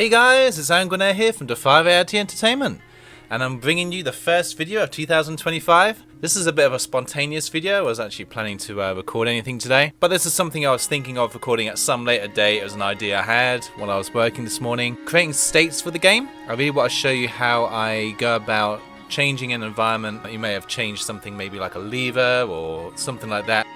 Hey guys, it's Aaron Gwynaire here from Defy Reality Entertainment, and I'm bringing you the first video of 2025. This is a bit of a spontaneous video. I was actually planning to record anything today, but this is something I was thinking of recording at some later date. It was an idea I had while I was working this morning. Creating states for the game. I really want to show you how I go about changing an environment. You may have changed something, maybe like a lever or something like that.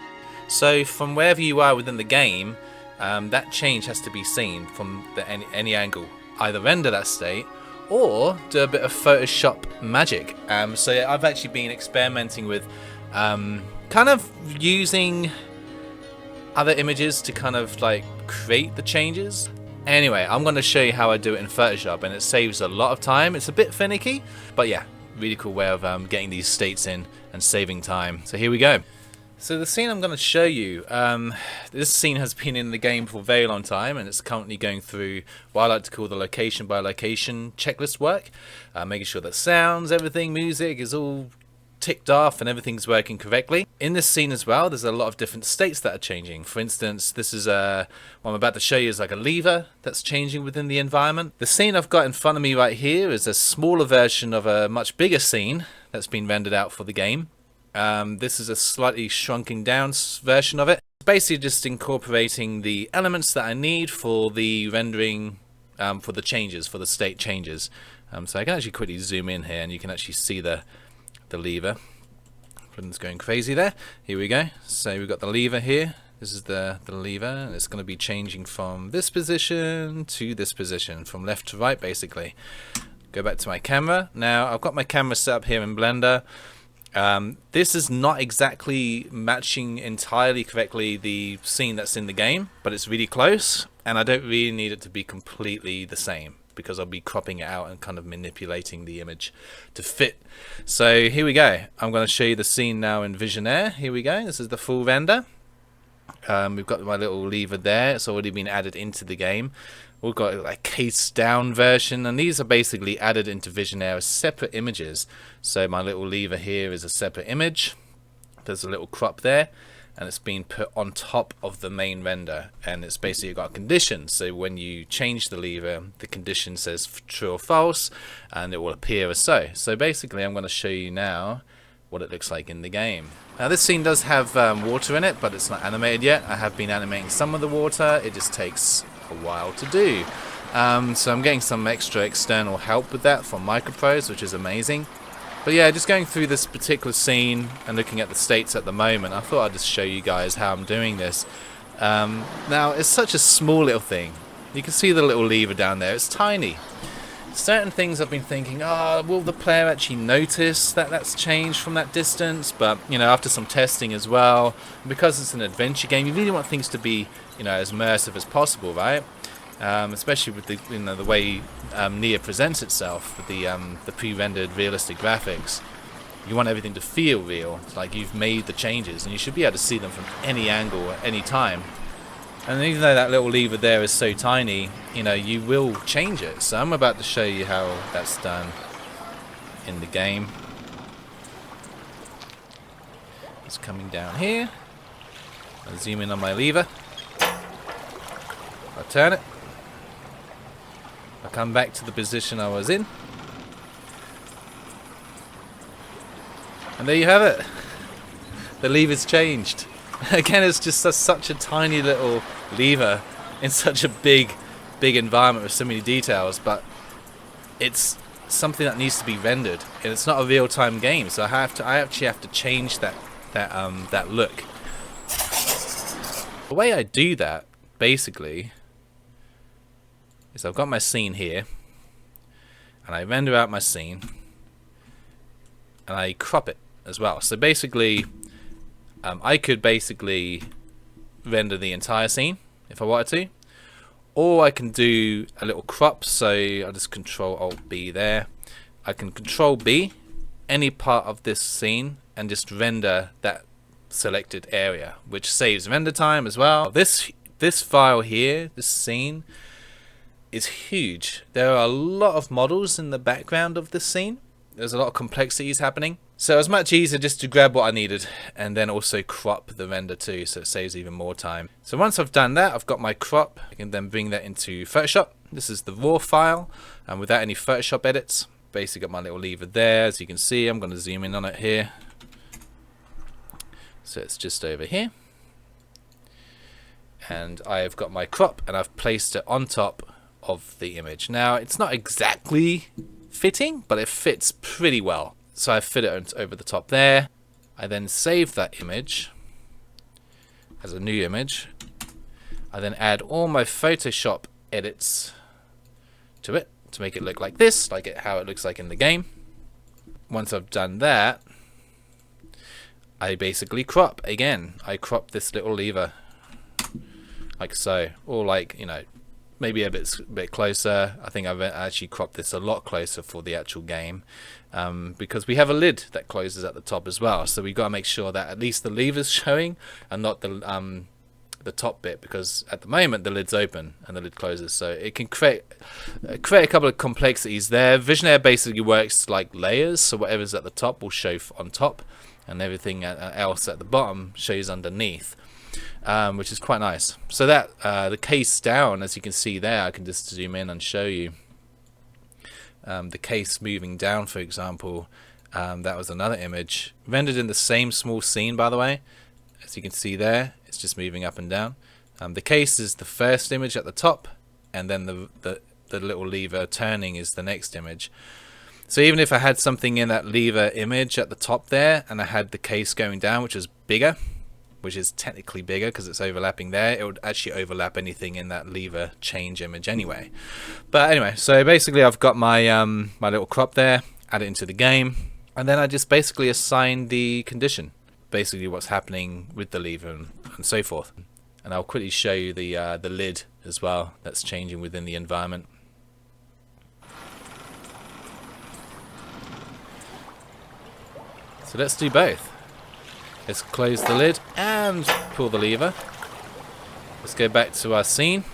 So from wherever you are within the game, that change has to be seen from any angle. Either render that state or do a bit of Photoshop magic. So I've actually been experimenting with kind of using other images to kind of like create the changes. Anyway, I'm going to show you how I do it in Photoshop, and it saves a lot of time. It's a bit finicky, but yeah, really cool way of getting these states in and saving time. So here we go. So the scene I'm going to show you, this scene has been in the game for a very long time, and it's currently going through what I like to call the location by location checklist work, making sure that sounds, everything, music is all ticked off and everything's working correctly. In this scene as well, there's a lot of different states that are changing. For instance, this is what I'm about to show you is like a lever that's changing within the environment. The scene I've got in front of me right here is a smaller version of a much bigger scene that's been rendered out for the game. This is a slightly shrunken down version of it. It's basically just incorporating the elements that I need for the rendering, for the changes, for the state changes. So I can actually quickly zoom in here and you can actually see the lever. Everything's going crazy there. Here we go. So we've got the lever here. This is the lever, and it's going to be changing from this position to this position, from left to right basically. Go back to my camera. Now I've got my camera set up here in Blender. This is not exactly matching entirely correctly the scene that's in the game, but it's really close, and I don't really need it to be completely the same because I'll be cropping it out and kind of manipulating the image to fit. So here we go. I'm going to show you the scene now in Visionaire. Here we go. This is the full render. We've got my little lever there. It's already been added into the game. We've got a case down version, and these are basically added into Visionaire as separate images. So my little lever here is a separate image. There's a little crop there, and it's been put on top of the main render, and it's basically got a condition. So when you change the lever, the condition says true or false, and it will appear as so. So basically I'm going to show you now what it looks like in the game. Now this scene does have water in it, but it's not animated yet. I have been animating some of the water. It just takes a while to do. So I'm getting some extra external help with that from Microprose, which is amazing. But yeah, just going through this particular scene and looking at the states at the moment, I thought I'd just show you guys how I'm doing this. Now it's such a small little thing. You can see the little lever down there. It's tiny. Certain things I've been thinking, will the player actually notice that that's changed from that distance? But you know, after some testing as well, because it's an adventure game, you really want things to be, you know, as immersive as possible, right? Especially with the, you know, the way Neyyah presents itself with the pre-rendered realistic graphics. You want everything to feel real. It's like you've made the changes, and you should be able to see them from any angle at any time. And even though that little lever there is so tiny, you know, you will change it. So I'm about to show you how that's done in the game. It's coming down here. I'll zoom in on my lever. I'll turn it. I'll come back to the position I was in. And there you have it. The lever's changed. Again, it's just such a tiny little lever in such a big environment with so many details, but it's something that needs to be rendered, and it's not a real-time game, so I actually have to change that look. The way I do that basically is I've got my scene here, and I render out my scene, and I crop it as well. So basically, I could basically render the entire scene if I wanted to, or I can do a little crop. So I'll just Control Alt B there. I can Control B any part of this scene and just render that selected area, which saves render time as well. This file here, this scene, is huge. There are a lot of models in the background of this scene. There's a lot of complexities happening. So it was much easier just to grab what I needed and then also crop the render too, so it saves even more time. So once I've done that, I've got my crop. I can then bring that into Photoshop. This is the raw file, and without any Photoshop edits. Basically got my little lever there, as you can see. I'm going to zoom in on it here. So it's just over here. And I've got my crop, and I've placed it on top of the image. Now, it's not exactly fitting, but it fits pretty well. So I fit it over the top there. I then save that image as a new image. I then add all my Photoshop edits to it to make it look like this, like how it looks like in the game. Once I've done that, I basically crop again. I crop this little lever like so, or like, you know, maybe a bit closer. I think I've actually cropped this a lot closer for the actual game, because we have a lid that closes at the top as well. So we've got to make sure that at least the lever's showing and not the top bit, because at the moment the lid's open and the lid closes, so it can create a couple of complexities there. Visionaire basically works like layers, so whatever's at the top will show on top, and everything else at the bottom shows underneath. Which is quite nice. So that the case down, as you can see there, I can just zoom in and show you the case moving down, for example. That was another image rendered in the same small scene, by the way. As you can see there, it's just moving up and down. The case is the first image at the top, and then the little lever turning is the next image. So even if I had something in that lever image at the top there, and I had the case going down, which is bigger, which is technically bigger because it's overlapping there, it would actually overlap anything in that lever change image anyway. But anyway, so basically I've got my my little crop there, add it into the game, and then I just basically assign the condition, basically what's happening with the lever and so forth. And I'll quickly show you the lid as well that's changing within the environment. So let's do both. Let's close the lid and pull the lever. Let's go back to our scene.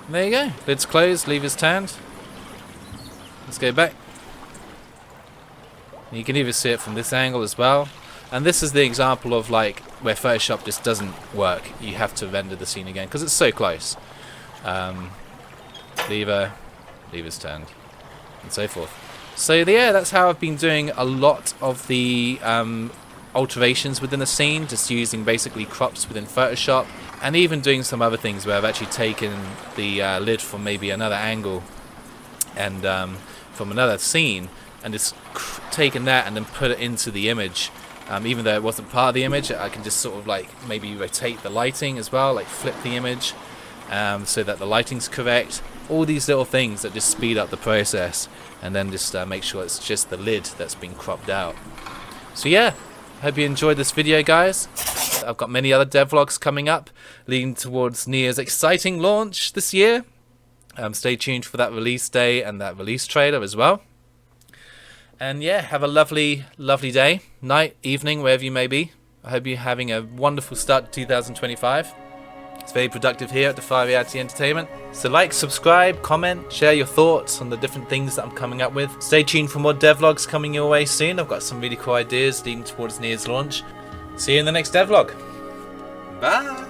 There you go. Lid's closed, lever's turned. Let's go back. You can even see it from this angle as well. And this is the example of like where Photoshop just doesn't work. You have to render the scene again because it's so close. Lever's turned, and so forth. So yeah, that's how I've been doing a lot of the alterations within the scene, just using basically crops within Photoshop, and even doing some other things where I've actually taken the lid from maybe another angle and from another scene, and just taken that and then put it into the image. Even though it wasn't part of the image, I can just sort of like maybe rotate the lighting as well, like flip the image so that the lighting's correct. All these little things that just speed up the process, and then just make sure it's just the lid that's been cropped out. So yeah, hope you enjoyed this video, guys. I've got many other devlogs coming up leading towards Neyah's exciting launch this year. Stay tuned for that release day and that release trailer as well. And yeah, have a lovely, lovely day, night, evening, wherever you may be. I hope you're having a wonderful start to 2025. It's very productive here at Defy Reality Entertainment. So like, subscribe, comment, share your thoughts on the different things that I'm coming up with. Stay tuned for more devlogs coming your way soon. I've got some really cool ideas leading towards Neyah's launch. See you in the next devlog. Bye!